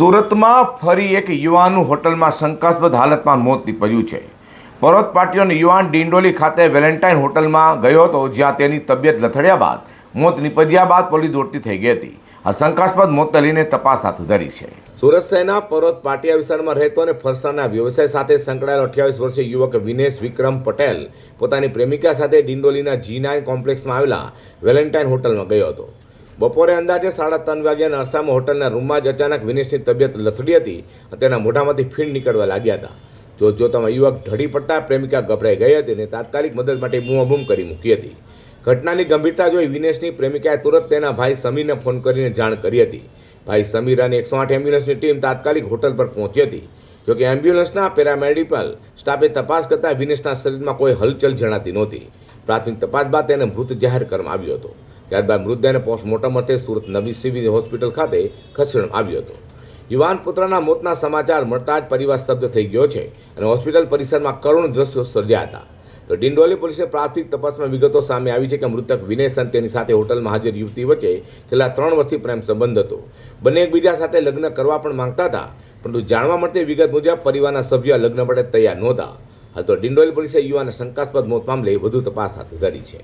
સુરતમાં ફરી એક યુવાનનું હોટલમાં શંકાસ્પદ હાલતમાં મોત નીપજ્યું છે. પરોત પાટીઓનો યુવાન ડિંડોલી ખાતે વેલેન્ટાઇન હોટલમાં ગયો હતો, જ્યાં તેની તબિયત લથડ્યા બાદ મોત નીપજ્યા બાદ પોલીસ દોડતી થઈ ગઈ હતી. આ શંકાસ્પદ મોતને લઈને તપાસ હાથ ધરી છે. સુરત શહેરના પરોત પાટિયા વિસ્તારમાં રહેતો અને ફરસાણના વ્યવસાય સાથે સંકળાયેલો 28 વર્ષીય યુવક વિનેશ વિક્રમ પટેલ પોતાની પ્રેમિકા સાથે ડિંડોલીના G9 કોમ્પ્લેક્સમાં આવેલા વેલેન્ટાઇન હોટલમાં ગયો હતો. બપોરે અંદાજે 3:30 વાગ્યાના અરસામાં હોટલના રૂમમાં જ અચાનક વિનેશની તબિયત લથડી હતી અને તેના મોઢામાંથી ફીણ નીકળવા લાગ્યા હતા. જોતજોતામાં યુવક ઢળી પડતા પ્રેમિકા ગભરાઈ ગઈ હતી અને તાત્કાલિક મદદ માટે બૂમાબૂમ કરી મૂકી હતી. ઘટનાની ગંભીરતા જોઈ વિનેશની પ્રેમિકાએ તુરંત તેના ભાઈ સમીરને ફોન કરીને જાણ કરી હતી. ભાઈ સમીર અને 108 એમ્બ્યુલન્સની ટીમ તાત્કાલિક હોટલ પર પહોંચી હતી. જોકે એમ્બ્યુલન્સના પેરામેડિકલ સ્ટાફે તપાસ કરતા વિનેશના શરીરમાં કોઈ હલચલ જણાતી નહોતી. પ્રાથમિક તપાસ બાદ તેને મૃત જાહેર કરવામાં આવ્યો હતો. ત્યારબાદ મૃતદેહને પોસ્ટમોર્ટમ અર્થે સુરત નવી સિવિલ હોસ્પિટલ ખાતે ખસેડવામાં આવ્યો હતો. યુવાન પુત્રના મોતના સમાચાર મળતા જ પરિવાર સ્તબ્ધ થઈ ગયો છે અને હોસ્પિટલ પરિસરમાં કરુણ દ્રશ્યો સર્જ્યા હતા. તો ડિંડોલી પોલીસે પ્રાથમિક તપાસમાં વિગતો સામે આવી છે કે મૃતક વિનેશ અને તેની સાથે હોટલમાં હાજર યુવતી વચ્ચે છેલ્લા 3 વર્ષથી પ્રેમ સંબંધ હતો. બંને એકબીજા સાથે લગ્ન કરવા પણ માંગતા હતા, પરંતુ જાણવા મળતી વિગત મુજબ પરિવારના સભ્યો લગ્ન માટે તૈયાર નહોતા. હાલ તો ડિંડોલી પોલીસે યુવાનના શંકાસ્પદ મોત મામલે વધુ તપાસ હાથ ધરી છે.